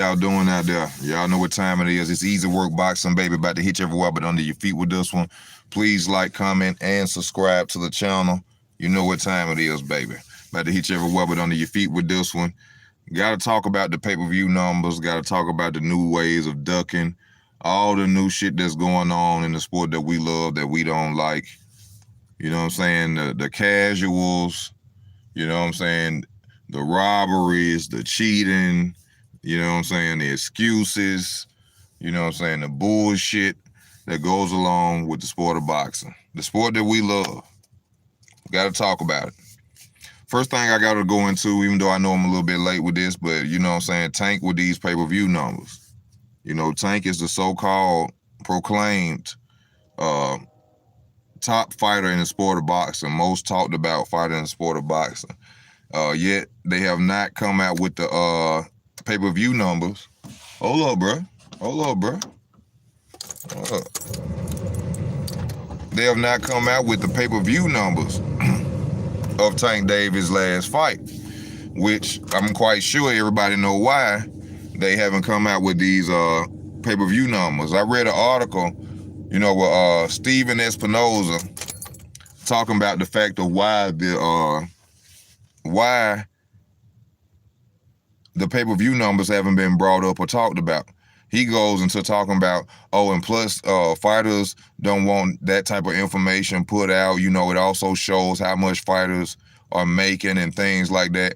Y'all doing out there? Y'all know what time it is. It's Easy Work Boxing, baby. About to hit you everywhere but under your feet with this one. Please like, comment, and subscribe to the channel. You know what time it is, baby. About to hit you everywhere but under your feet with this one. Got to talk about the pay-per-view numbers. Got to talk about the new ways of ducking. All the new shit that's going on in the sport that we love, that we don't like. You know what I'm saying? The casuals. You know what I'm saying? The robberies, the cheating. You know what I'm saying? The excuses, you know what I'm saying? The bullshit that goes along with the sport of boxing. The sport that we love. Got to talk about it. First thing I got to go into, even though I know I'm a little bit late with this, but you know what I'm saying? Tank with these pay-per-view numbers. You know, Tank is the so-called proclaimed top fighter in the sport of boxing, most talked about fighter in the sport of boxing. Yet they have not come out with the pay-per-view numbers. Hold up, bro. Hold up, bro. Hold up. They have not come out with the pay-per-view numbers of Tank Davis' last fight, which I'm quite sure everybody know why they haven't come out with these pay-per-view numbers. I read an article, you know, with Steven Espinoza talking about the fact of why the pay-per-view numbers haven't been brought up or talked about. He goes into talking about, and plus fighters don't want that type of information put out. You know, it also shows how much fighters are making and things like that.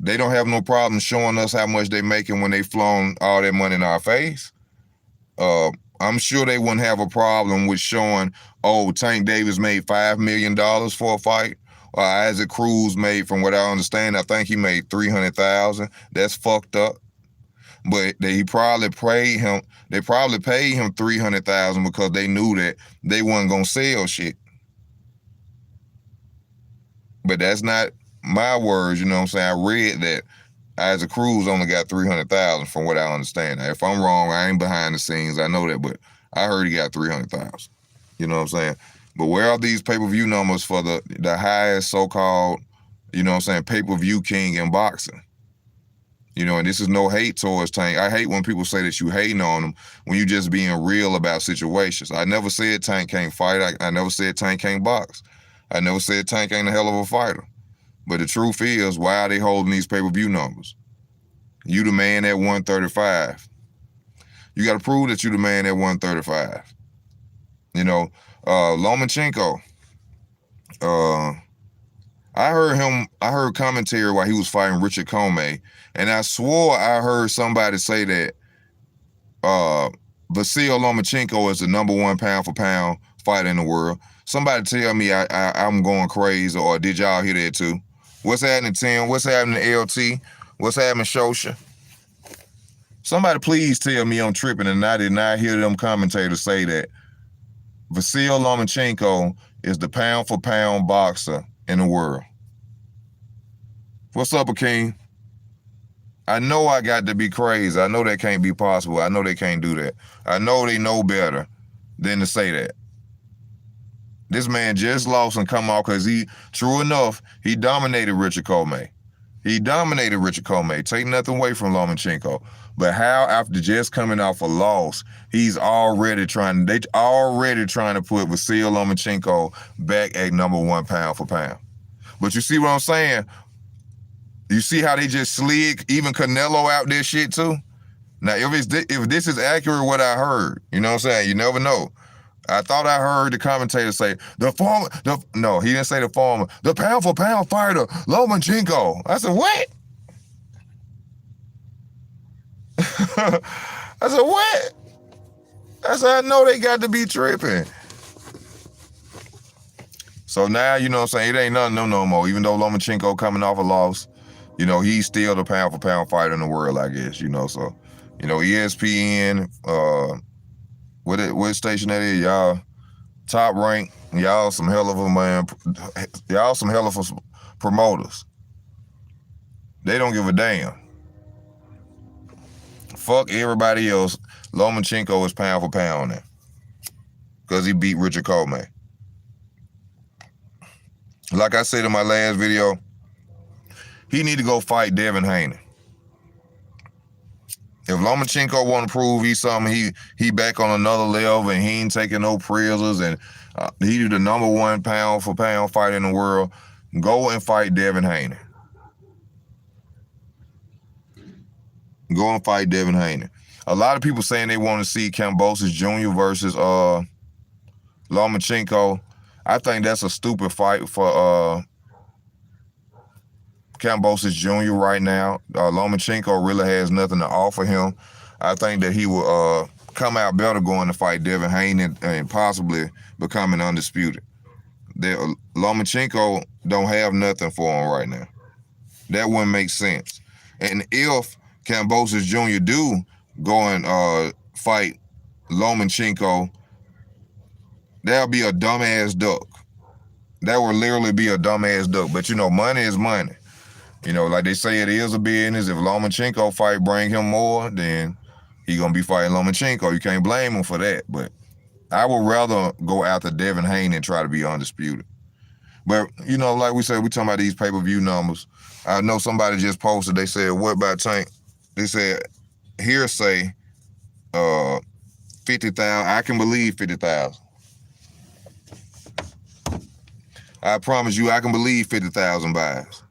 They don't have no problem showing us how much they're making when they flown all that money in our face. I'm sure they wouldn't have a problem with showing, Tank Davis made $5 million for a fight. Isaac Cruz made, from what I understand, I think he made $300,000. That's fucked up. But they probably paid him. They probably paid him $300,000 because they knew that they wasn't gonna sell shit. But that's not my words. You know what I'm saying? I read that Isaac Cruz only got $300,000 from what I understand. Now, if I'm wrong, I ain't behind the scenes. I know that, but I heard he got $300,000. You know what I'm saying? But where are these pay-per-view numbers for the highest so-called, you know what I'm saying, pay-per-view king in boxing? You know, and this is no hate towards Tank. I hate when people say that you hating on him when you just being real about situations. I never said Tank can't fight. I never said Tank can't box. I never said Tank ain't a hell of a fighter. But the truth is, why are they holding these pay-per-view numbers? You the man at 135. You got to prove that you the man at 135. You know, Lomachenko, I heard commentary while he was fighting Richard Comey, and I swore I heard somebody say that Vasyl Lomachenko is the #1 pound-for-pound fighter in the world. Somebody tell me I'm going crazy, or did y'all hear that too? What's happening, Tim? What's happening, LT? What's happening, Shosha? Somebody please tell me I'm tripping and I did not hear them commentators say that Vasyl Lomachenko is the pound-for-pound boxer in the world. What's up, Akeem? I know I got to be crazy. I know that can't be possible. I know they can't do that. I know they know better than to say that. This man just lost and come off because true enough, he dominated Richard Comey. He dominated Richard Comey. Take nothing away from Lomachenko. But how, after just coming off a loss, they already trying to put Vasyl Lomachenko back at #1 pound-for-pound. But you see what I'm saying? You see how they just slid even Canelo out there shit too? Now, if this is accurate what I heard, you know what I'm saying? You never know. I thought I heard the commentator say, no, he didn't say the former, the pound-for-pound fighter, Lomachenko. I said, what? I said, what? I said, I know they got to be tripping. So now, you know what I'm saying, it ain't nothing no more. Even though Lomachenko coming off a loss, you know, he's still the pound-for-pound fighter in the world, I guess, you know. So, you know, ESPN, what station that is, y'all? Top Rank, y'all some hell of a man. Y'all some hell of a promoters. They don't give a damn. Fuck everybody else. Lomachenko is pound-for-pound now because he beat Richard Comey. Like I said in my last video, he need to go fight Devin Haney. If Lomachenko want to prove he's something, he back on another level and he ain't taking no prisoners and he the #1 pound for pound fighter in the world, go and fight Devin Haney. Go and fight Devin Haney. A lot of people saying they want to see Kambosos Jr. versus Lomachenko. I think that's a stupid fight for Kambosos Jr. right now. Lomachenko really has nothing to offer him. I think that he will come out better going to fight Devin Haney and possibly becoming undisputed. Lomachenko don't have nothing for him right now. That wouldn't make sense. And if Kambosos Jr. do go and fight Lomachenko, that'll be a dumbass duck. That would literally be a dumbass duck. But, you know, money is money. You know, like they say, it is a business. If Lomachenko fight bring him more, then he going to be fighting Lomachenko. You can't blame him for that. But I would rather go after Devin Haney and try to be undisputed. But, you know, like we said, we talking about these pay-per-view numbers. I know somebody just posted, they said, what about Tank? They said, hearsay, 50,000. I can believe 50,000. I promise you, I can believe 50,000 buys.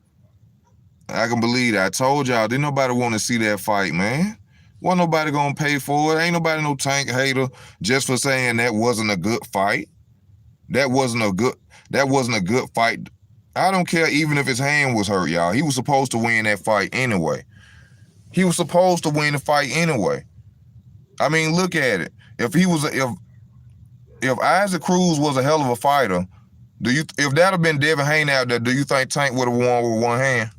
I can believe that. I told y'all, didn't nobody want to see that fight, man. Wasn't nobody gonna pay for it. Ain't nobody no Tank hater just for saying that wasn't a good fight. That wasn't a good fight. I don't care even if his hand was hurt, y'all. He was supposed to win that fight anyway. He was supposed to win the fight anyway. I mean, look at it. If Isaac Cruz was a hell of a fighter, if that had been Devin Haney out there, do you think Tank would have won with one hand?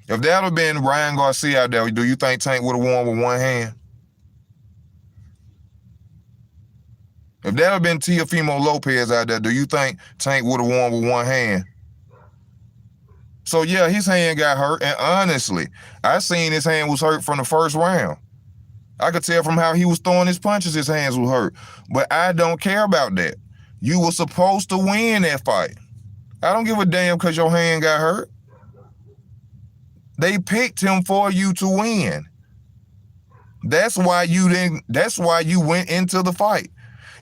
If that had been Ryan Garcia out there, do you think Tank would have won with one hand? If that had been Teofimo Lopez out there, do you think Tank would have won with one hand? So, yeah, his hand got hurt. And honestly, I seen his hand was hurt from the first round. I could tell from how he was throwing his punches, his hands were hurt. But I don't care about that. You were supposed to win that fight. I don't give a damn because your hand got hurt. They picked him for you to win. That's why you went into the fight.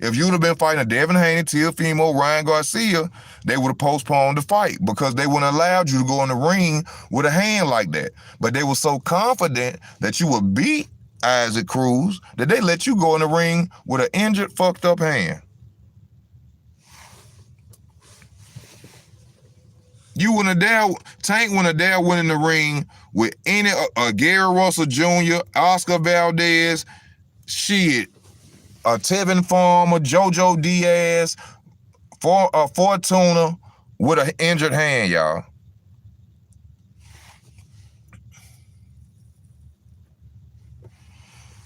If you'd have been fighting Devin Haney, Teofimo, Ryan Garcia, they would have postponed the fight because they wouldn't have allowed you to go in the ring with a hand like that. But they were so confident that you would beat Isaac Cruz that they let you go in the ring with an injured, fucked up hand. Tank wouldn't have dare went in the ring with any Gary Russell Jr., Oscar Valdez, shit, Tevin Farmer, JoJo Diaz, Fortuna with an injured hand, y'all.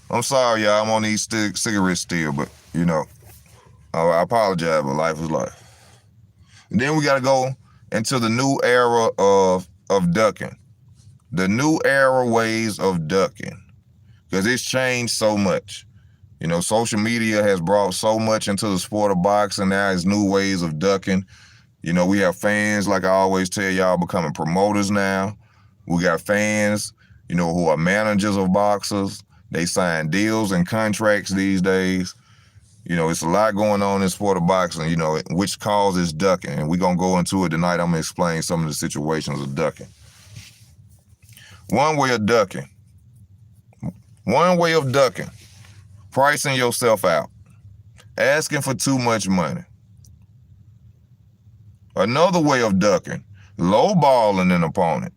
I'm sorry, y'all. I'm on these cigarettes still, but, you know, I apologize, but life is life. And then we got to go into the new era of ducking. The new era ways of ducking. Because it's changed so much. You know, social media has brought so much into the sport of boxing. Now it's new ways of ducking. You know, we have fans, like I always tell y'all, becoming promoters now. We got fans, you know, who are managers of boxers. They sign deals and contracts these days. You know, it's a lot going on in the sport of boxing, you know, which causes ducking. And we're going to go into it tonight. I'm going to explain some of the situations of ducking. One way of ducking. Pricing yourself out. Asking for too much money. Another way of ducking. Lowballing an opponent.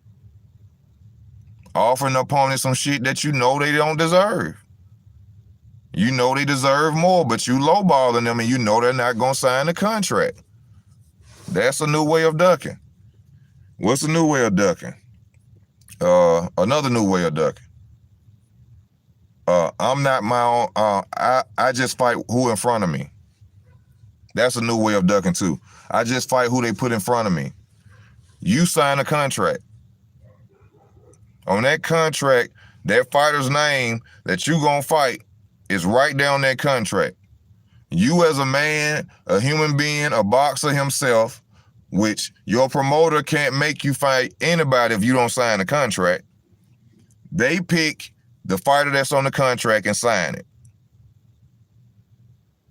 Offering the opponent some shit that you know they don't deserve. You know they deserve more, but you lowballing them and you know they're not going to sign the contract. That's a new way of ducking. What's a new way of ducking? Another new way of ducking. I'm not my own. I just fight who in front of me. That's a new way of ducking too. I just fight who they put in front of me. You sign a contract. On that contract, that fighter's name that you gonna fight is right down that contract. You as a man, a human being, a boxer himself, which your promoter can't make you fight anybody if you don't sign a contract. They pick the fighter that's on the contract and sign it.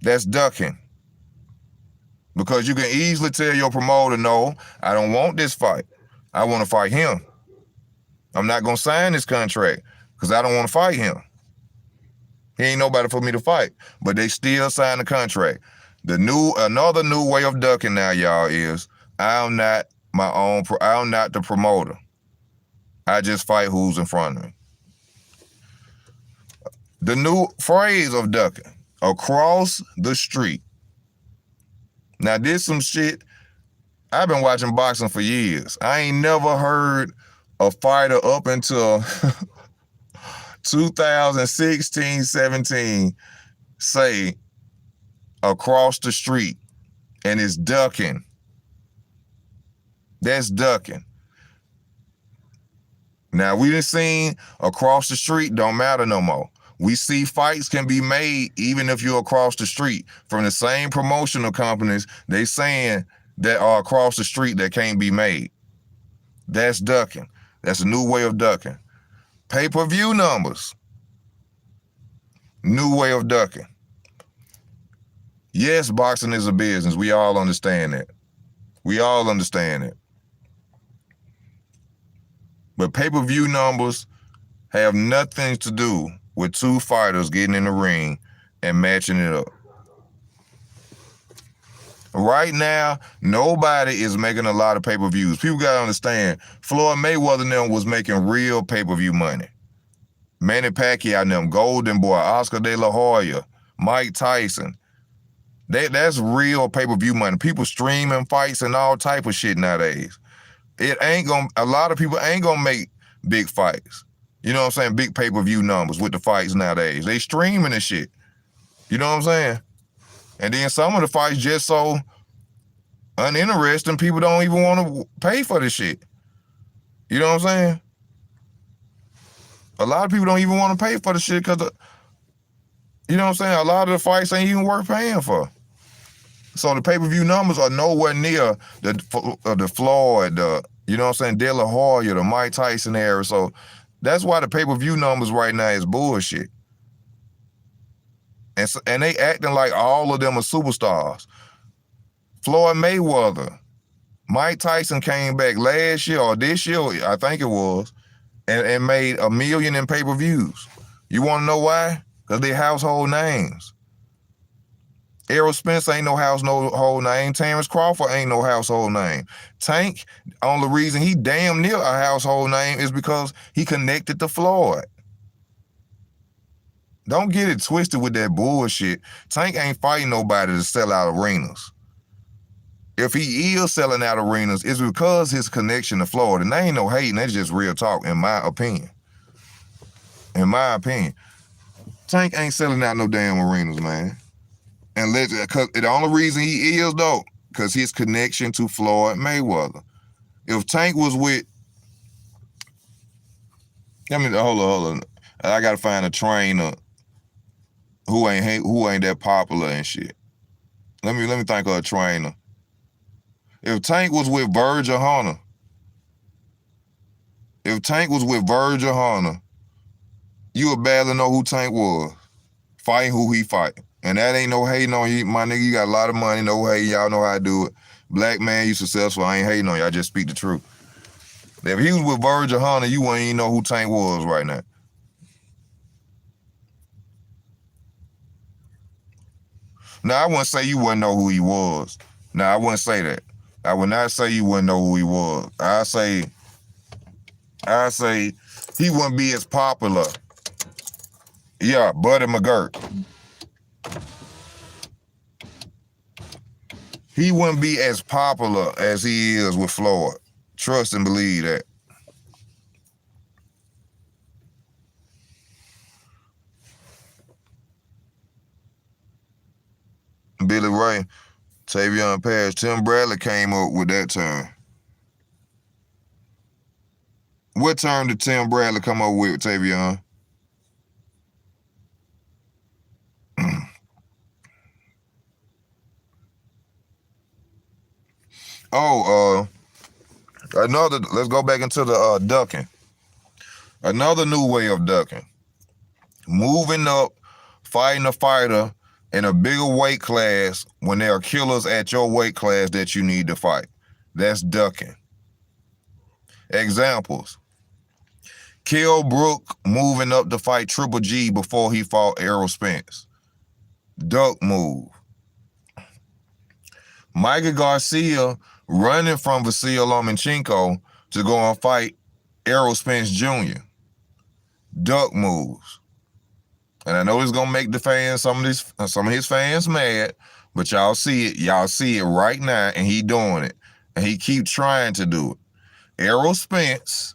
That's ducking. Because you can easily tell your promoter, no, I don't want this fight. I want to fight him. I'm not going to sign this contract because I don't want to fight him. He ain't nobody for me to fight. But they still sign the contract. Another new way of ducking now, y'all, is I'm not the promoter. I just fight who's in front of me. The new phrase of ducking, across the street. Now, this some shit. I've been watching boxing for years. I ain't never heard a fighter up until 2016, 17 say across the street, and it's ducking. That's ducking. Now, we done seen across the street don't matter no more. We see fights can be made even if you're across the street from the same promotional companies. They saying that are across the street that can't be made. That's ducking. That's a new way of ducking. Pay-per-view numbers. New way of ducking. Yes, boxing is a business. We all understand that. We all understand it. But pay-per-view numbers have nothing to do with two fighters getting in the ring and matching it up. Right now, nobody is making a lot of pay-per-views. People got to understand, Floyd Mayweather and them was making real pay-per-view money. Manny Pacquiao and them, Golden Boy, Oscar De La Hoya, Mike Tyson. That's real pay-per-view money. People streaming fights and all type of shit nowadays. A lot of people ain't gonna make big fights. You know what I'm saying? Big pay-per-view numbers with the fights nowadays. They streaming and shit. You know what I'm saying? And then some of the fights just so uninteresting, people don't even want to pay for this shit. You know what I'm saying? A lot of people don't even want to pay for the shit because, you know what I'm saying? A lot of the fights ain't even worth paying for. So the pay-per-view numbers are nowhere near the Floyd, you know what I'm saying, De La Hoya, the Mike Tyson era. So that's why the pay-per-view numbers right now is bullshit. And they acting like all of them are superstars. Floyd Mayweather, Mike Tyson came back last year or this year, I think it was, and made $1 million in pay-per-views. You want to know why? Because they're household names. Errol Spence ain't no household name. Terrence Crawford ain't no household name. Tank, only reason he damn near a household name is because he connected to Floyd. Don't get it twisted with that bullshit. Tank ain't fighting nobody to sell out arenas. If he is selling out arenas, it's because his connection to Floyd. And they ain't no hating, that's just real talk, in my opinion. In my opinion. Tank ain't selling out no damn arenas, man. And cause the only reason he is, though, because his connection to Floyd Mayweather. If Tank was with, hold on. I gotta find a trainer who ain't that popular and shit. Let me think of a trainer. If Tank was with Virgil Hunter, you would barely know who Tank was, fighting who he fight. And that ain't no hating on you, my nigga. You got a lot of money, no hate. Y'all know how I do it. Black man, you successful. I ain't hating on you. I just speak the truth. If he was with Virgil Hunter, you wouldn't even know who Tank was right now. Now, I wouldn't say you wouldn't know who he was. Now, I wouldn't say that. I would not say you wouldn't know who he was. I say he wouldn't be as popular. Yeah, Buddy McGirt. He wouldn't be as popular as he is with Floyd. Trust and believe that. Billy Ray, Tavion Pass, Tim Bradley came up with that term. What term did Tim Bradley come up with Tavion? Let's go back into the ducking. Another new way of ducking. moving up, fighting a fighter in a bigger weight class when there are killers at your weight class that you need to fight. That's ducking. Examples. Kell Brook moving up to fight Triple G before he fought Errol Spence. Duck move. Mikey Garcia running from Vasyl Lomachenko to go and fight Errol Spence Jr. Duck moves. And I know it's gonna make the fans, some of his fans mad, but y'all see it. Y'all see it right now, and he doing it. And he keep trying to do it. Errol Spence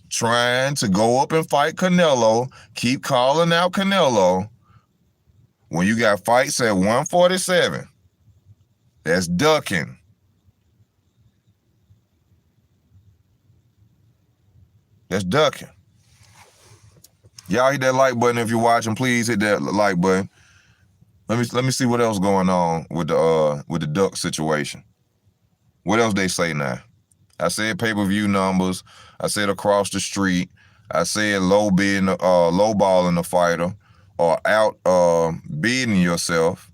trying to go up and fight Canelo, keep calling out Canelo. When you got fights at 147, that's ducking. That's ducking. Y'all hit that like button if you're watching. Please hit that like button. Let me see what else going on with the duck situation. What else they say now? I said pay-per-view numbers. I said across the street. I said low balling the fighter or out bidding yourself.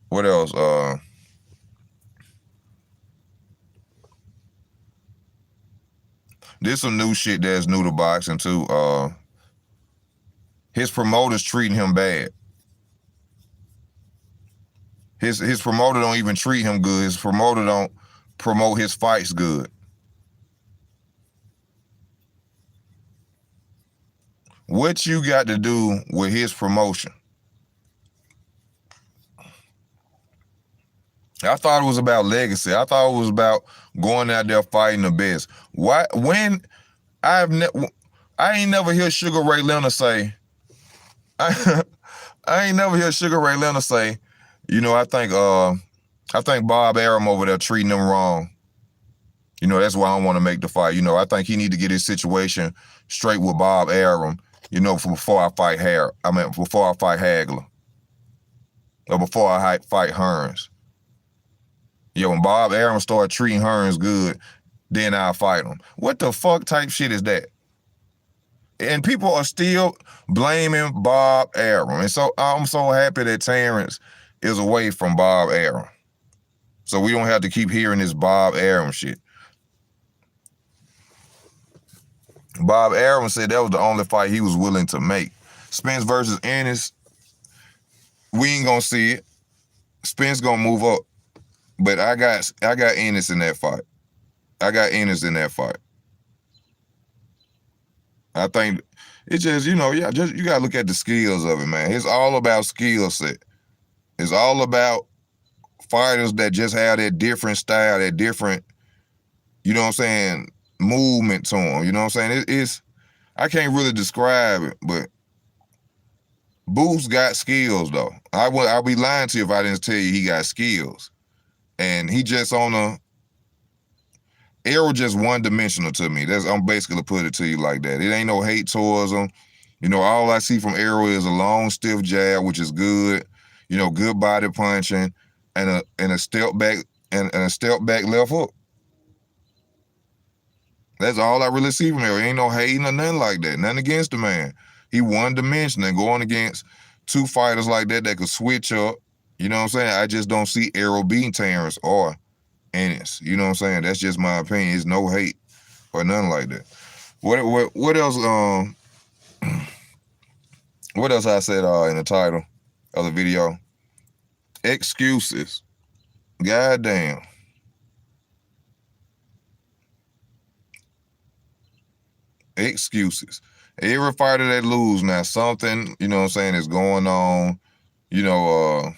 What else? There's some new shit that's new to boxing too. His promoter's treating him bad. His promoter don't even treat him good. His promoter don't promote his fights good. What you got to do with his promotion? I thought it was about legacy. I thought it was about going out there fighting the best. Why? When I ain't never hear Sugar Ray Leonard say. I ain't never hear Sugar Ray Leonard say, you know, I think Bob Arum over there treating him wrong. You know, that's why I don't want to make the fight. You know, I think he need to get his situation straight with Bob Arum, you know, before I fight before I fight Hagler. Or before I fight Hearns. Yo, when Bob Arum start treating Hearns good, then I'll fight him. What the fuck type shit is that? And people are still blaming Bob Arum. And so I'm so happy that Terrence is away from Bob Arum. So we don't have to keep hearing this Bob Arum shit. Bob Arum said that was the only fight he was willing to make. Spence versus Ennis, we ain't gonna see it. Spence gonna move up. But I got Ennis in that fight. I got Ennis in that fight. I think it's just, you know, you gotta look at the skills of it, man. It's all about skill set. It's all about fighters that just have that different style, that different, you know what I'm saying, movement to them. You know what I'm saying? It's I can't really describe it, but Booth's got skills though. I'll be lying to you if I didn't tell you he got skills. And he just Errol just one-dimensional to me. I'm basically put it to you like that. It ain't no hate towards him. You know, all I see from Errol is a long, stiff jab, which is good. You know, good body punching, and a step back and a step back left hook. That's all I really see from Errol. Ain't no hating or nothing like that. Nothing against the man. He one-dimensional, and going against two fighters like that could switch up. You know what I'm saying? I just don't see Errol beating Terrence or Ennis. You know what I'm saying? That's just my opinion. It's no hate or nothing like that. What else? What else I said in the title of the video? Excuses. Goddamn. Excuses. Every fighter that lose now, something, you know what I'm saying, is going on. You know,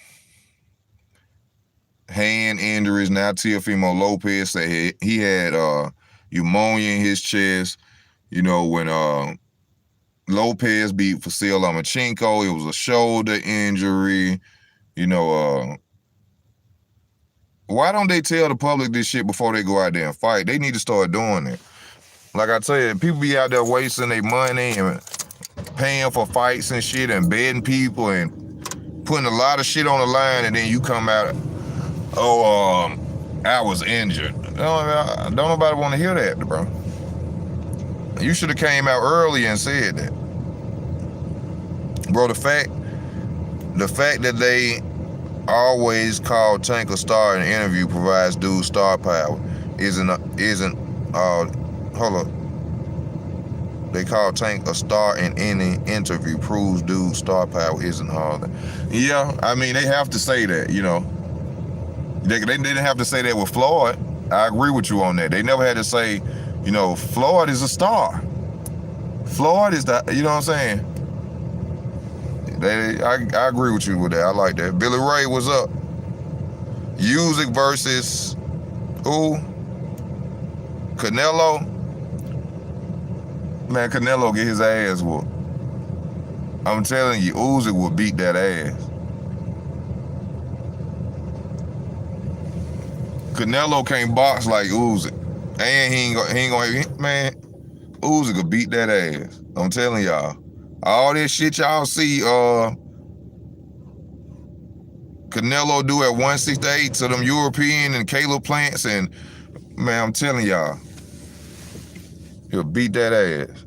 hand injuries. Now Teofimo Lopez said he had pneumonia in his chest. You know, when Lopez beat Vasyl Lomachenko, it was a shoulder injury. You know, why don't they tell the public this shit before they go out there and fight? They need to start doing it. Like I tell you, people be out there wasting their money and paying for fights and shit and betting people and putting a lot of shit on the line, and then you come out, I was injured. Don't nobody want to hear that, bro. You should have came out early and said that. Bro, the fact that they always call Tank a star in an interview provides dude star power. Hold up. They call Tank a star in any interview proves dude star power isn't hard. Yeah, I mean, they have to say that, you know. They didn't have to say that with Floyd. I agree with you on that. They never had to say, you know, Floyd is a star. Floyd is the, you know what I'm saying? I agree with you with that. I like that. Billy Ray, what's up? Usyk versus who? Canelo. Man, Canelo get his ass whooped. I'm telling you, Usyk will beat that ass. Canelo can't box like Usyk, and he ain't gonna, man. Usyk will beat that ass. I'm telling y'all. All this shit y'all see Canelo do at 168 to them European and Caleb Plants, and man, I'm telling y'all, he'll beat that ass.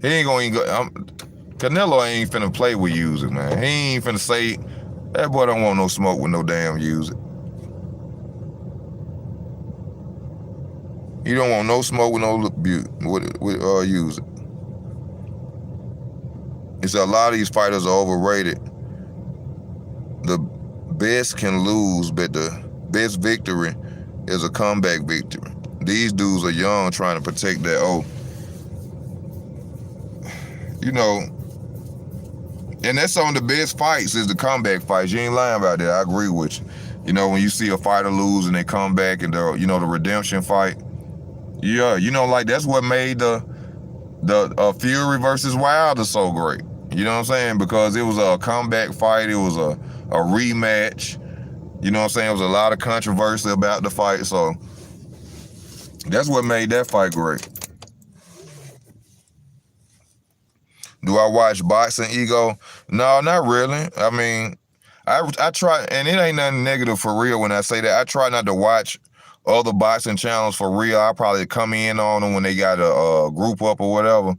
He ain't gonna even go. Canelo ain't finna play with Usyk, man. He ain't finna say that boy don't want no smoke with no damn Usyk. He don't want no smoke with no Usyk. It's a lot of these fighters are overrated. The best can lose, but the best victory is a comeback victory. These dudes are young, trying to protect their you know, and that's some of the best fights is the comeback fights. You ain't lying about that. I agree with you. You know, when you see a fighter lose and they come back and the redemption fight. Yeah, you know, like that's what made the Fury versus Wilder so great. You know what I'm saying? Because it was a comeback fight. It was a rematch. You know what I'm saying? There was a lot of controversy about the fight. So that's what made that fight great. Do I watch boxing, Ego? No, not really. I mean, I try, and it ain't nothing negative for real when I say that. I try not to watch other boxing channels for real. I probably come in on them when they got a group up or whatever.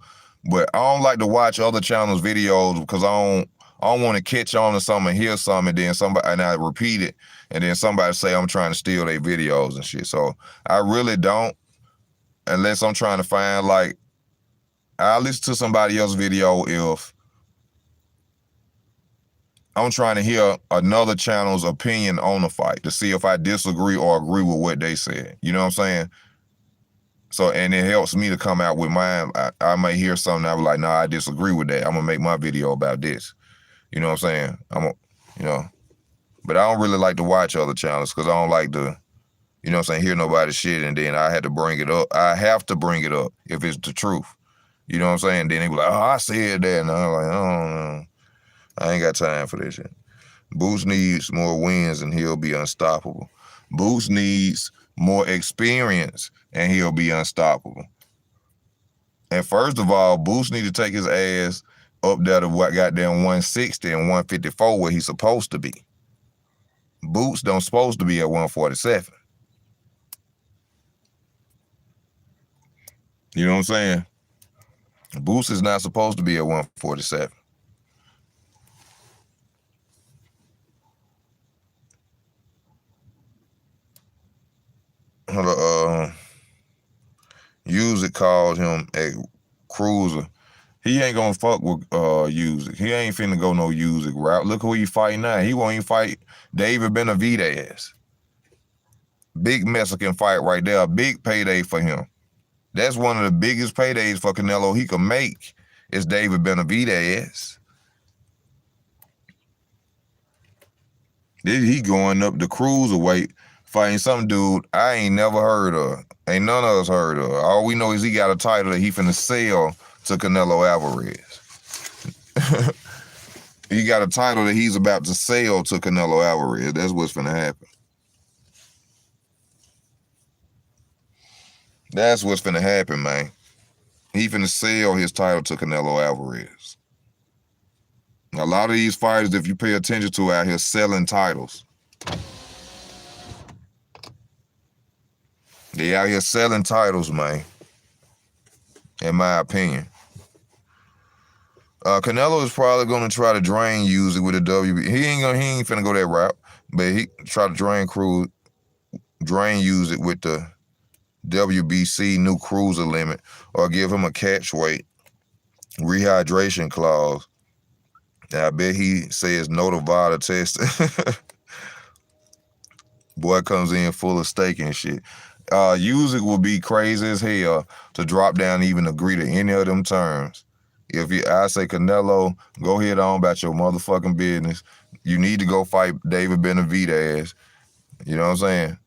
But I don't like to watch other channels' videos because I don't want to catch on to something and hear something and I repeat it and then somebody say I'm trying to steal their videos and shit. So I really don't, unless I'm trying to find like, I'll listen to somebody else's video if I'm trying to hear another channel's opinion on the fight to see if I disagree or agree with what they said. You know what I'm saying? So, and it helps me to come out with mine. I may hear something, I'm like, nah, I disagree with that. I'm gonna make my video about this. You know what I'm saying? But I don't really like to watch other channels because I don't like to, you know what I'm saying, hear nobody's shit and then I had to bring it up. I have to bring it up if it's the truth. You know what I'm saying? Then they be like, oh, I said that. And I'm like, I don't know. I ain't got time for this shit. Boots needs more wins and he'll be unstoppable. Boots needs more experience and he'll be unstoppable. And first of all, Boots need to take his ass up there to what goddamn 160 and 154 where he's supposed to be. Boots don't supposed to be at 147. You know what I'm saying? Boots is not supposed to be at 147. Usyk called him a cruiser. He ain't gonna fuck with Usyk. He ain't finna go no Usyk route. Look who he fighting now. He won't even fight David Benavidez. Big Mexican fight right there. A big payday for him. That's one of the biggest paydays for Canelo he can make is David Benavidez. He going up the cruiserweight fighting some dude I ain't never heard of. Ain't none of us heard of. All we know is he got a title that he finna sell to Canelo Alvarez. He got a title that he's about to sell to Canelo Alvarez. That's what's finna happen. That's what's finna happen, man. He finna sell his title to Canelo Alvarez. A lot of these fighters, if you pay attention to out here, selling titles. They out here selling titles, man. in my opinion. Canelo is probably gonna try to drain Usyk with a WB. He ain't finna go that route, but he try to drain Usyk with the WBC new cruiser limit, or give him a catch weight rehydration clause. And I bet he says no to VADA testing. Boy comes in full of steak and shit. Usyk will be crazy as hell to drop down and even agree to any of them terms. I say Canelo, go ahead on about your motherfucking business. You need to go fight David Benavidez. You know what I'm saying?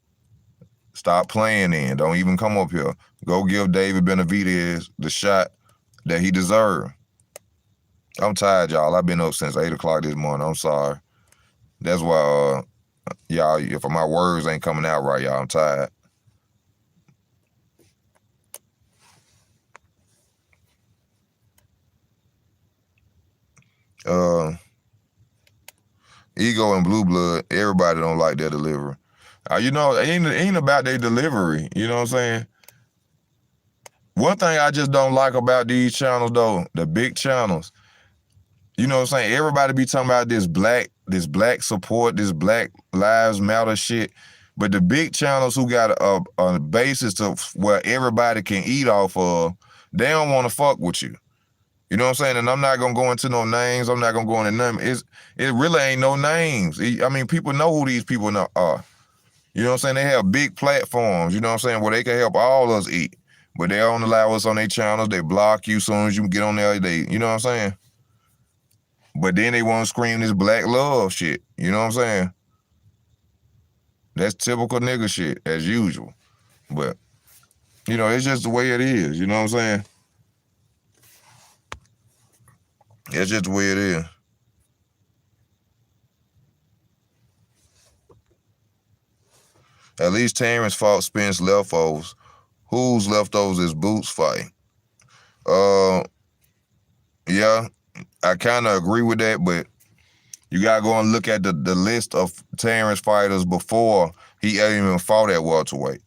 Stop playing in. Don't even come up here. Go give David Benavidez the shot that he deserved. I'm tired, y'all. I've been up since 8 o'clock this morning. I'm sorry. That's why, y'all, if my words ain't coming out right, y'all, I'm tired. Ego and Blue Blood, everybody don't like their delivery. You know, it ain't about their delivery. You know what I'm saying? One thing I just don't like about these channels, though, the big channels, you know what I'm saying? Everybody be talking about this black support, this Black Lives Matter shit. But the big channels who got a basis to where everybody can eat off of, they don't want to fuck with you. You know what I'm saying? And I'm not going to go into no names. I'm not going to go into nothing. It really ain't no names. I mean, people know who these people are. You know what I'm saying? They have big platforms, you know what I'm saying, where they can help all us eat. But they don't allow us on their channels. They block you as soon as you get on there. You know what I'm saying? But then they want to scream this black love shit. You know what I'm saying? That's typical nigga shit, as usual. But, you know, it's just the way it is. You know what I'm saying? It's just the way it is. At least Terrence fought Spence leftovers. Whose leftovers is Boots fight? Yeah, I kind of agree with that, but you gotta go and look at the list of Terrence fighters before he even fought at welterweight.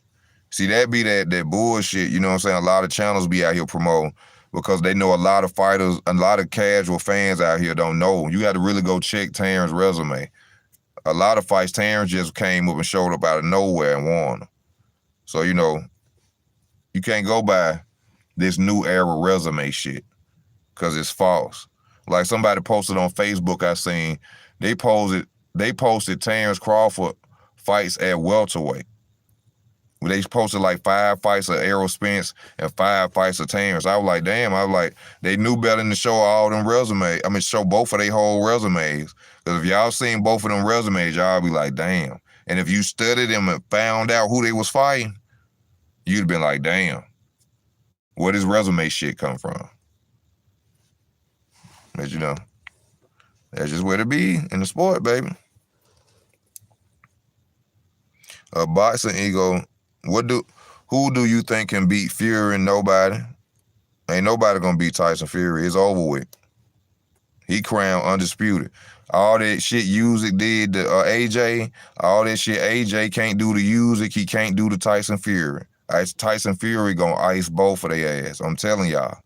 See, that be that bullshit, you know what I'm saying? A lot of channels be out here promoting because they know a lot of fighters, a lot of casual fans out here don't know. You got to really go check Terrence's resume. A lot of fights, Terrence just came up and showed up out of nowhere and won them. So, you know, you can't go by this new era resume shit because it's false. Like somebody posted on Facebook, I seen, they posted Terrence Crawford fights at welterweight. They posted like 5 fights of Errol Spence and 5 fights of Terrence. I was like, damn, they knew better than to show all them resumes. I mean, show both of their whole resumes. Because if y'all seen both of them resumes, y'all be like, damn. And if you studied them and found out who they was fighting, you'd been like, damn, where does resume shit come from? But you know, that's just where it be in the sport, baby. Boxing Ego, who do you think can beat Fury? And nobody. Ain't nobody gonna beat Tyson Fury. It's over with. He crowned undisputed. All that shit Usyk did to AJ, all that shit AJ can't do to Usyk, he can't do to Tyson Fury. Tyson Fury gonna ice both of their ass. I'm telling y'all.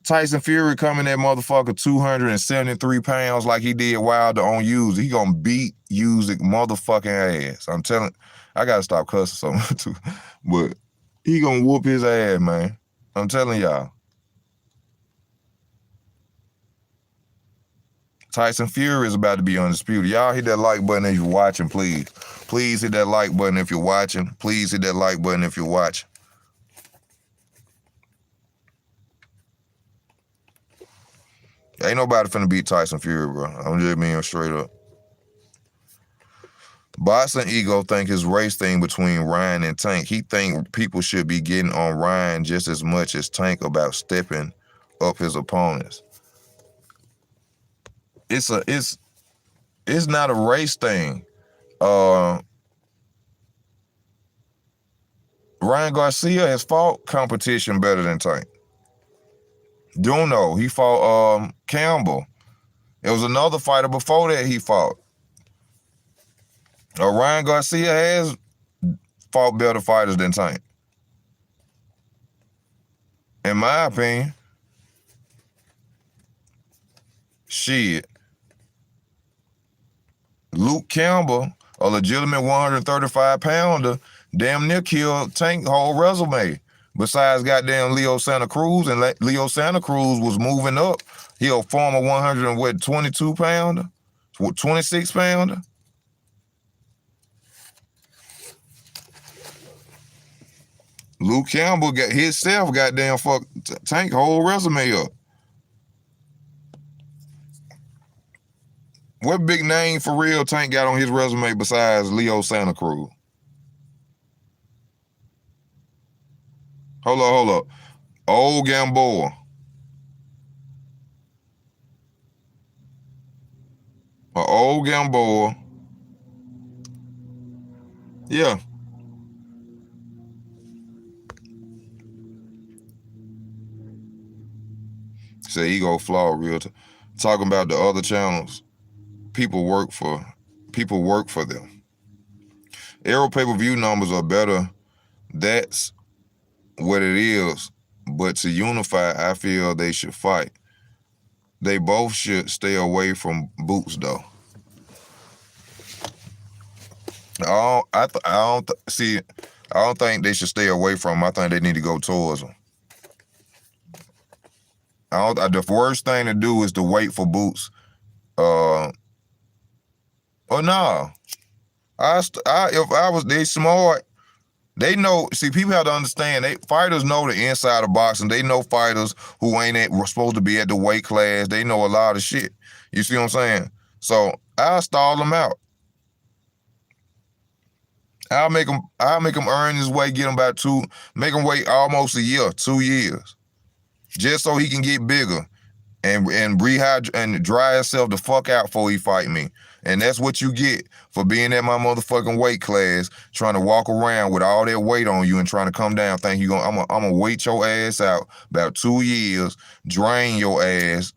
Tyson Fury coming that motherfucker 273 pounds like he did Wilder on Usyk. He gonna beat Usyk motherfucking ass. I'm telling, I gotta stop cussing so much too. But he gonna whoop his ass, man. I'm telling y'all. Tyson Fury is about to be undisputed. Y'all hit that like button if you're watching, please. Please hit that like button if you're watching. Please hit that like button if you're watching. Ain't nobody finna beat Tyson Fury, bro. I'm just being straight up. Boxing Ego think his race thing between Ryan and Tank. He think people should be getting on Ryan just as much as Tank about stepping up his opponents. It's not a race thing. Ryan Garcia has fought competition better than Tank. Duno, he fought Campbell. There was another fighter before that he fought. Ryan Garcia has fought better fighters than Tank. In my opinion. Shit. Luke Campbell, a legitimate 135-pounder, damn near killed Tank whole resume. Besides goddamn Leo Santa Cruz, and Leo Santa Cruz was moving up. He a former 122-pounder, 26-pounder. Luke Campbell got himself goddamn fuck Tank whole resume up. What big name for real Tank got on his resume besides Leo Santa Cruz? Hold up. Old Gamboa. Old Gamboa. Yeah. Say ego flaw real. Talking about the other channels. People work for them. Arrow pay-per-view numbers are better. That's what it is. But to unify, I feel they should fight. They both should stay away from Boots though. I don't think they should stay away from him. I think they need to go towards him. The worst thing to do is to wait for Boots. No. If I was they smart, they know. See, people have to understand. Fighters know the inside of boxing. They know fighters who ain't supposed to be at the weight class. They know a lot of shit. You see what I'm saying? So I'll stall them out. I'll make him earn his way. Get him make him wait almost a year, 2 years, just so he can get bigger and rehydrate and dry himself the fuck out before he fight me. And that's what you get for being at my motherfucking weight class, trying to walk around with all that weight on you and trying to come down. Think you I'm gonna wait your ass out about 2 years, drain your ass,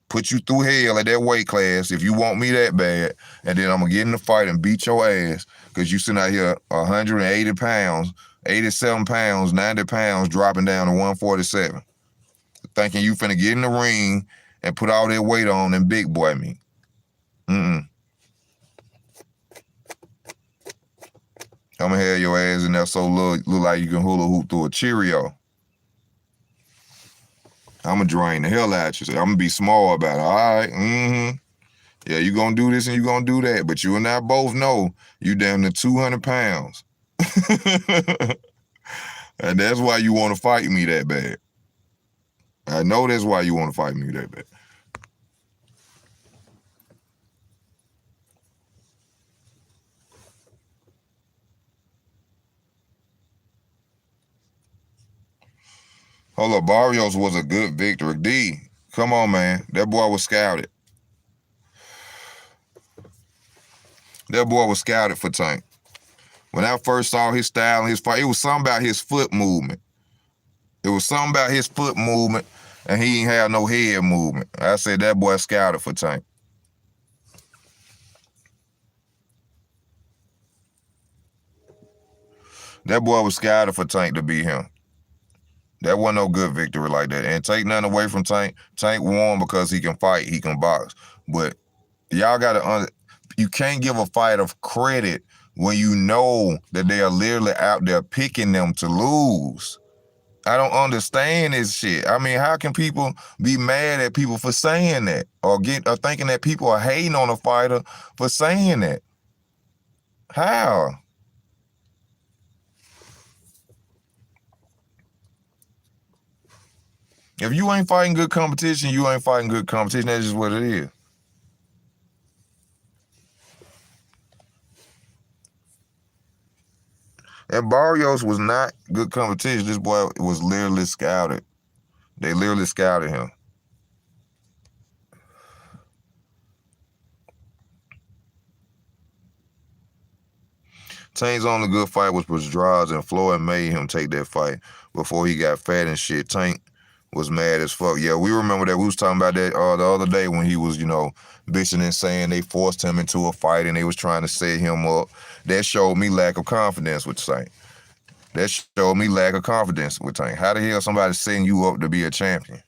put you through hell at that weight class if you want me that bad, and then I'm gonna get in the fight and beat your ass because you sitting out here 180 pounds, 87 pounds, 90 pounds, dropping down to 147. Thinking you finna get in the ring and put all that weight on and big boy me. I'm gonna have your ass in there so look like you can hula hoop through a Cheerio. I'm gonna drain the hell out you. So I'm gonna be small about it. All right. Yeah, you gonna do this and you gonna do that, but you and I both know you damn near 200 pounds. And that's why you want to fight me that bad. I know that's why you want to fight me that bad. Hold up, Barrios was a good victory. D, come on, man. That boy was scouted. That boy was scouted for Tank. When I first saw his style and his fight, it was something about his foot movement. And he ain't have no head movement. I said that boy scouted for Tank. That boy was scouted for Tank to beat him. That wasn't no good victory like that. And take nothing away from Tank. Tank won because he can fight, he can box. But y'all you can't give a fighter credit when you know that they are literally out there picking them to lose. I don't understand this shit. I mean, how can people be mad at people for saying that, or thinking that people are hating on a fighter for saying that? How? If you ain't fighting good competition, you ain't fighting good competition. That's just what it is. And Barrios was not good competition. This boy was literally scouted. They literally scouted him. Tank's only good fight was Pedraza, and Floyd made him take that fight before he got fat and shit. Tank was mad as fuck. Yeah, we remember that. We was talking about that the other day when he was, bitching and saying they forced him into a fight and they was trying to set him up. That showed me lack of confidence with Tank. That showed me lack of confidence with Tank. How the hell somebody setting you up to be a champion?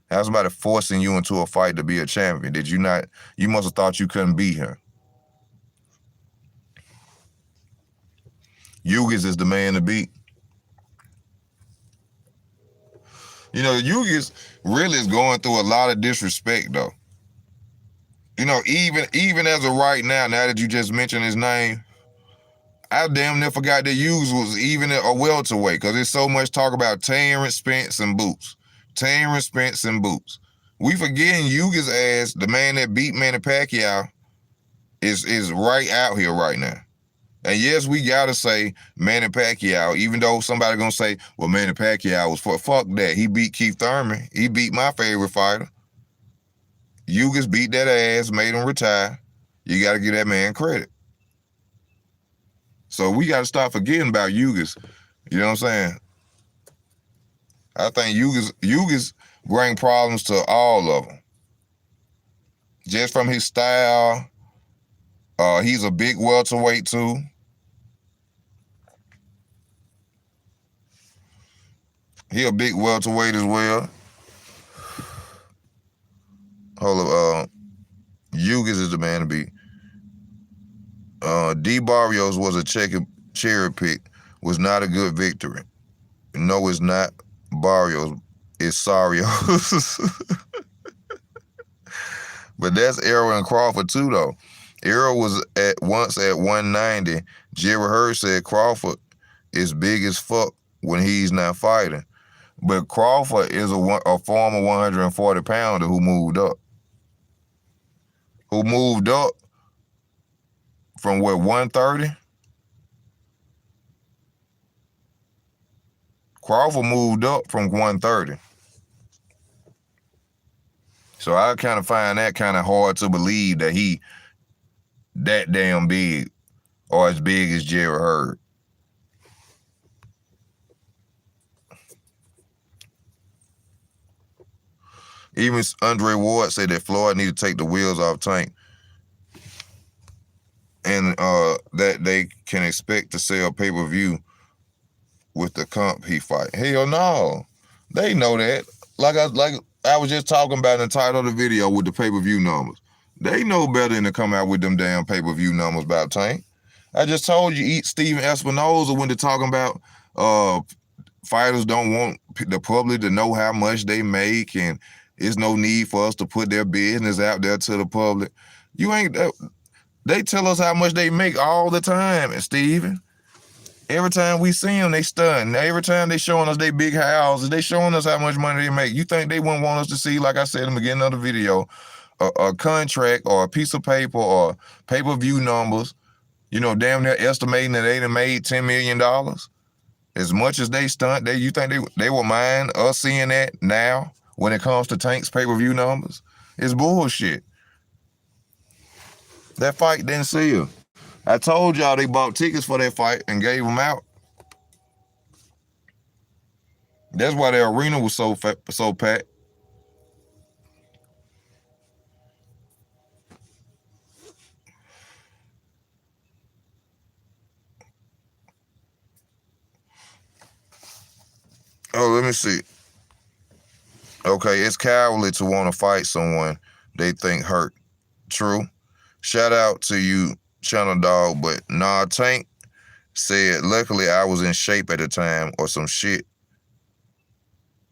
How's somebody forcing you into a fight to be a champion? Did you not? You must have thought you couldn't beat him. Yugas is the man to beat. You know, Yugas really is going through a lot of disrespect, though. You know, even as of right now that you just mentioned his name, I damn near forgot that Yugas was even a welterweight, because there's so much talk about Terrence Spence and Boots. Terrence Spence and Boots. We forgetting Yugas as the man that beat Manny Pacquiao is right out here right now. And yes, we gotta say Manny Pacquiao, even though somebody gonna say, well, Manny Pacquiao was fuck that. He beat Keith Thurman. He beat my favorite fighter. Yugas beat that ass, made him retire. You gotta give that man credit. So we gotta stop forgetting about Yugas. You know what I'm saying? I think Yugas bring problems to all of them. Just from his style, he's a big welterweight too. He a big welterweight as well. Hold up, Yugas is the man to beat. D. Barrios was a cherry pick, was not a good victory. No, it's not Barrios, it's Sarios. But that's Errol and Crawford too, though. Errol was once at 190. Jerry Hurd said Crawford is big as fuck when he's not fighting. But Crawford is a former 140 pounder who moved up. Who moved up from what, 130? Crawford moved up from 130. So I kind of find that kind of hard to believe that he that damn big or as big as Jerry Hurd. Even Andre Ward said that Floyd need to take the wheels off Tank, and that they can expect to sell pay-per-view with the comp he fight. Hell no. They know that. Like I was just talking about in the title of the video with the pay-per-view numbers. They know better than to come out with them damn pay-per-view numbers about Tank. I just told you, Steven Espinoza, when they're talking about fighters don't want the public to know how much they make, and there's no need for us to put their business out there to the public. They tell us how much they make all the time, and Steven. Every time we see them, they stunned. Every time they showing us they big houses, they showing us how much money they make. You think they wouldn't want us to see, like I said in the beginning of the video, a contract or a piece of paper or pay-per-view numbers, you know, damn near estimating that they done made $10 million? As much as they stunt, you think they will mind us seeing that now when it comes to Tank's pay-per-view numbers? It's bullshit. That fight didn't sell. I told y'all they bought tickets for that fight and gave them out. That's why the arena was so packed. Oh, let me see. Okay, it's cowardly to want to fight someone they think hurt. True. Shout out to you, Channel Dog, but nah, Tank said, luckily I was in shape at the time or some shit.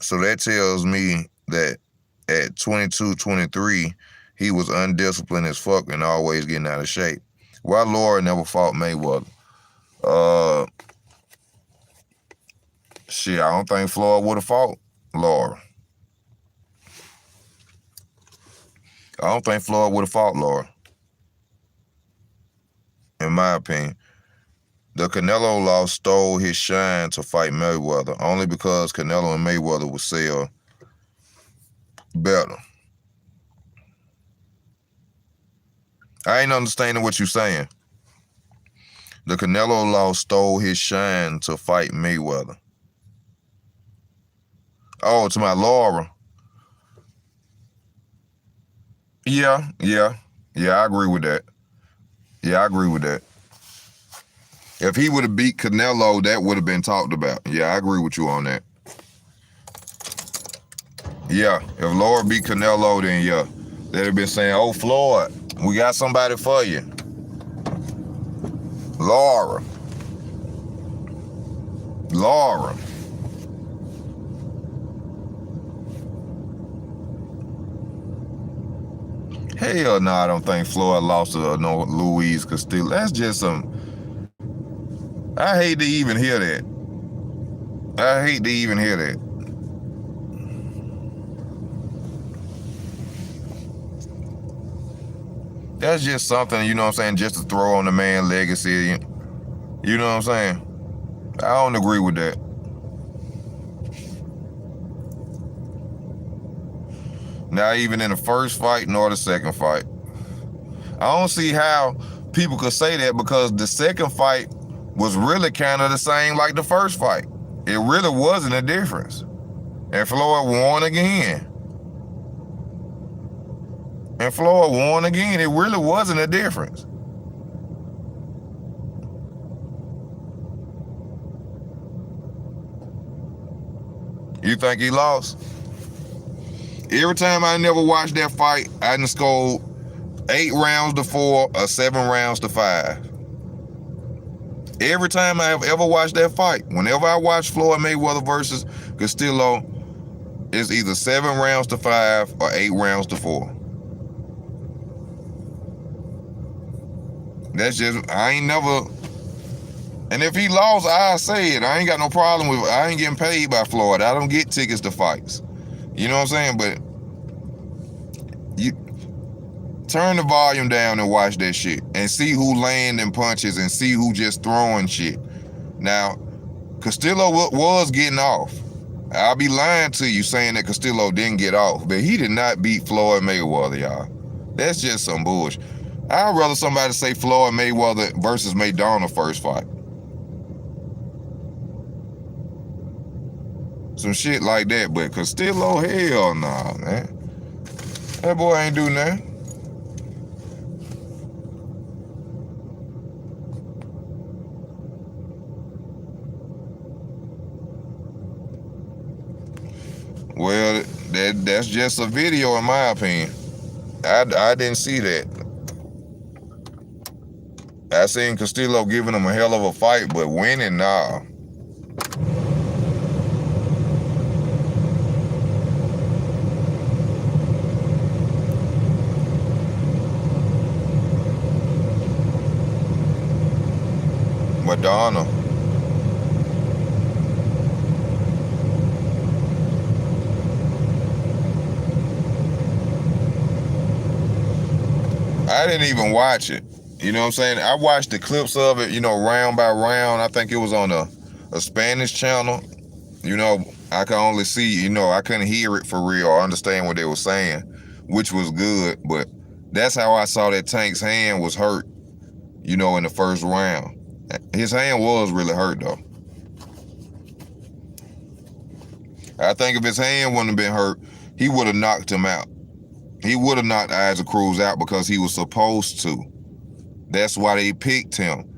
So that tells me that at 22, 23, he was undisciplined as fuck and always getting out of shape. Why Laura never fought Mayweather? Shit, I don't think Floyd would have fought Laura. I don't think Floyd would have fought Laura, in my opinion. The Canelo loss stole his shine to fight Mayweather, only because Canelo and Mayweather would sell better. I ain't understanding what you're saying. The Canelo loss stole his shine to fight Mayweather. Oh, to my Laura. Yeah, I agree with that. Yeah, I agree with that. If he would have beat Canelo, that would have been talked about. Yeah, I agree with you on that. Yeah, if Laura beat Canelo, then yeah, they'd have been saying, "Oh, Floyd, we got somebody for you." Laura. Hell no, I don't think Floyd lost to no Luis Castillo. That's just some. I hate to even hear that. That's just something, you know what I'm saying, just to throw on the man legacy. You know what I'm saying? I don't agree with that. Not even in the first fight nor the second fight. I don't see how people could say that, because the second fight was really kind of the same like the first fight. It really wasn't a difference. And Floyd won again. It really wasn't a difference. You think he lost? Every time I never watched that fight, I done scored 8 rounds to 4 or 7 rounds to 5. Every time I have ever watched that fight, whenever I watch Floyd Mayweather versus Castillo, it's either 7 rounds to 5 or 8 rounds to 4. That's just, I ain't never, and if he lost, I say it. I ain't got no problem with it. I ain't getting paid by Floyd. I don't get tickets to fights. You know what I'm saying? But you turn the volume down and watch that shit and see who landing punches and see who just throwing shit. Now, Castillo was getting off. I'll be lying to you saying that Castillo didn't get off, but he did not beat Floyd Mayweather, y'all. That's just some bullshit. I'd rather somebody say Floyd Mayweather versus Maidana first fight. Some shit like that, but Castillo, hell nah, man. That boy ain't do nothing. Well, that's just a video in my opinion. I didn't see that. I seen Castillo giving him a hell of a fight, but winning, nah. Madonna. I didn't even watch it. You know what I'm saying? I watched the clips of it, you know, round by round. I think it was on a Spanish channel. You know, I could only see, you know, I couldn't hear it for real or understand what they were saying, which was good. But that's how I saw that Tank's hand was hurt, you know, in the first round. His hand was really hurt, though. I think if his hand wouldn't have been hurt, he would have knocked him out. He would have knocked Isaac Cruz out because he was supposed to. That's why they picked him.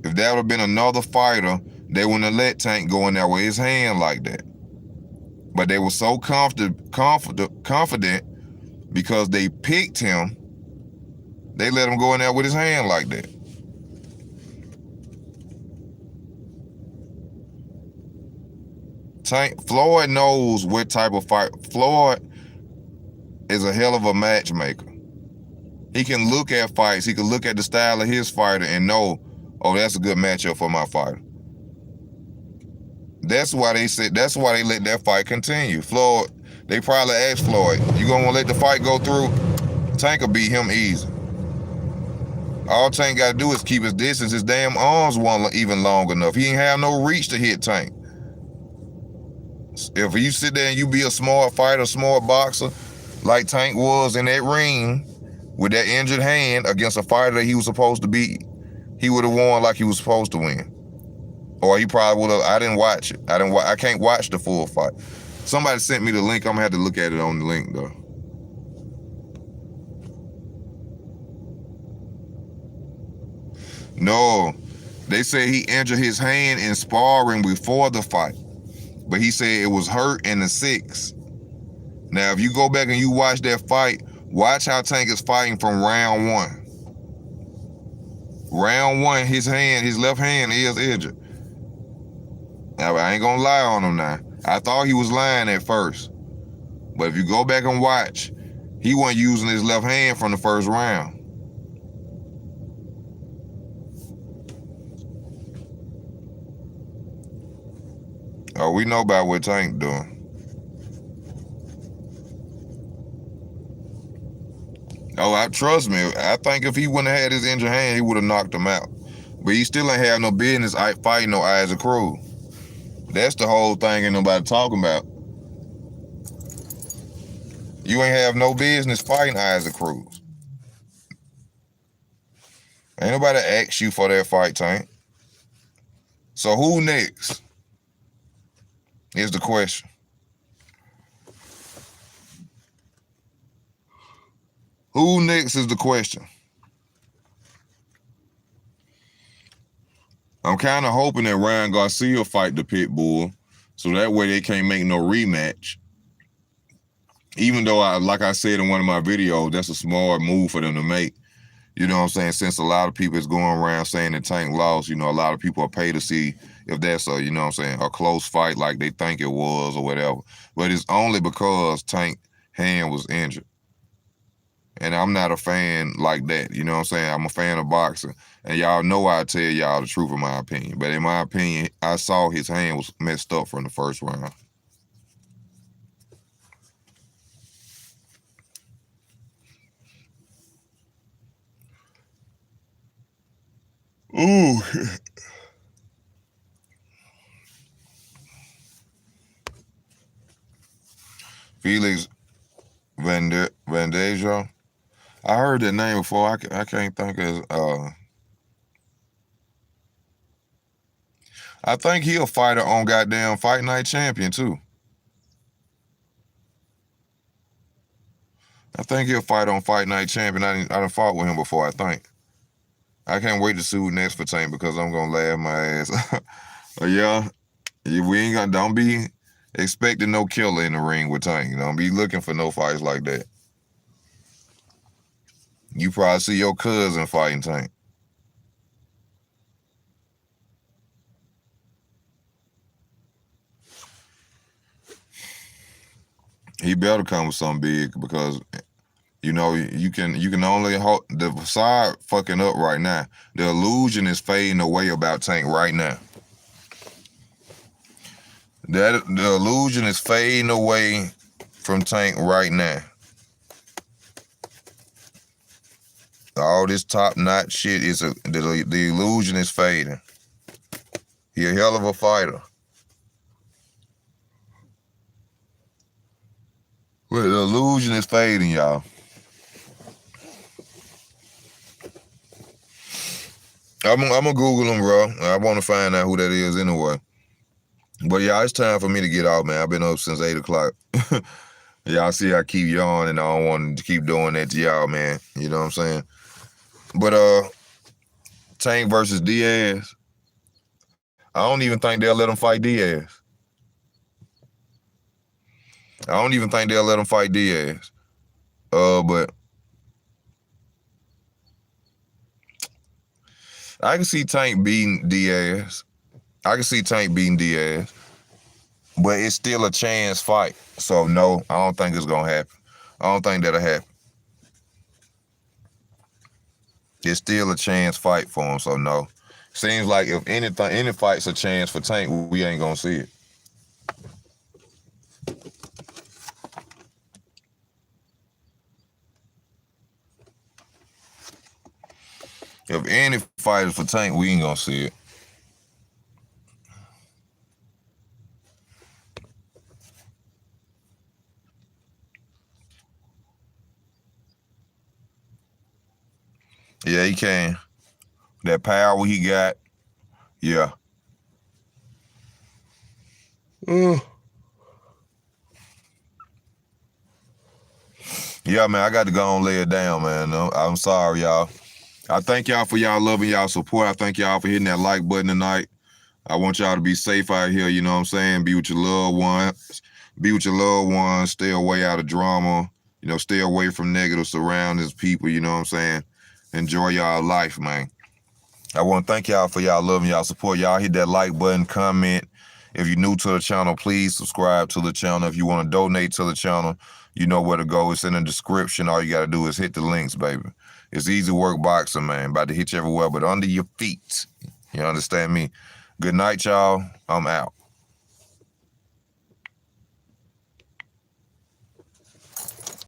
If that would have been another fighter, they wouldn't have let Tank go in there with his hand like that. But they were so confident because they picked him, they let him go in there with his hand like that. Floyd knows what type of fight. Floyd is a hell of a matchmaker. He can look at fights. He can look at the style of his fighter and know, oh, that's a good matchup for my fighter. That's why they said. That's why they let that fight continue. Floyd, they probably asked Floyd, "You gonna let the fight go through?" Tank will beat him easy. All Tank gotta do is keep his distance. His damn arms weren't even long enough. He ain't have no reach to hit Tank. If you sit there and you be a smart fighter, smart boxer, like Tank was in that ring with that injured hand against a fighter that he was supposed to beat, he would have won like he was supposed to win. Or he probably would have. I didn't watch it. I can't watch the full fight. Somebody sent me the link. I'm gonna have to look at it on the link though. No, they said he injured his hand in sparring before the fight, but he said it was hurt in the 6th. Now, if you go back and you watch that fight, watch how Tank is fighting from round 1. Round 1, his left hand is injured. Now, I ain't gonna lie on him now. I thought he was lying at first. But if you go back and watch, he wasn't using his left hand from the first round. Oh, we know about what Tank doing. Oh, trust me. I think if he wouldn't have had his injured hand, he would have knocked him out. But he still ain't have no business fighting no Isaac Cruz. That's the whole thing ain't nobody talking about. You ain't have no business fighting Isaac Cruz. Ain't nobody asked you for that fight, Tank. So who next is the question. Who next is the question. I'm kind of hoping that Ryan Garcia fight the Pitbull, so that way they can't make no rematch. Even though, like I said in one of my videos, that's a smart move for them to make. You know what I'm saying? Since a lot of people is going around saying that Tank lost, you know, a lot of people are paid to see if that's a, you know what I'm saying, a close fight like they think it was or whatever. But it's only because Tank's hand was injured. And I'm not a fan like that. You know what I'm saying? I'm a fan of boxing. And y'all know I tell y'all the truth in my opinion. But in my opinion, I saw his hand was messed up from the first round. Ooh. Felix Vandejo. I heard that name before. I can't think of. I think he a fighter on goddamn Fight Night Champion too. I think he'll fight on Fight Night Champion. I done fought with him before, I think. I can't wait to see who next for Tank because I'm gonna laugh my ass. Yeah, we ain't gonna, don't be expecting no killer in the ring with Tank. Don't be looking for no fights like that. You probably see your cousin fighting Tank. He better come with something big because, you know, you can only hold the facade fucking up right now. The illusion is fading away about Tank right now. The illusion is fading away from Tank right now. All this top-notch shit is the illusion is fading. He a hell of a fighter. Well, the illusion is fading, y'all. I'm gonna Google him, bro. I want to find out who that is anyway. But yeah, it's time for me to get out, man. I've been up since 8 o'clock. Y'all see I keep yawning. I don't want to keep doing that to y'all, man. You know what I'm saying? But Tank versus Diaz. I don't even think they'll let him fight Diaz. I don't even think they'll let him fight Diaz. But I can see Tank beating Diaz. But it's still a chance fight. So no, I don't think it's gonna happen. I don't think that'll happen. It's still a chance fight for him, so no. Seems like if any fight's a chance for Tank, we ain't gonna see it. If any fight is for Tank, we ain't gonna see it. Yeah, he can. That power he got, yeah. Yeah, man, I got to go and lay it down, man. I'm sorry, y'all. I thank y'all for y'all love and y'all support. I thank y'all for hitting that like button tonight. I want y'all to be safe out here, you know what I'm saying? Be with your loved ones. Be with your loved ones. Stay away out of drama. You know, stay away from negative surroundings, people, you know what I'm saying? Enjoy y'all life, man. I want to thank y'all for y'all love and y'all support. Y'all hit that like button, comment. If you're new to the channel, please subscribe to the channel. If you want to donate to the channel, you know where to go. It's in the description. All you got to do is hit the links, baby. It's easy work boxing, man. About to hit you everywhere, but under your feet. You understand me? Good night, y'all. I'm out.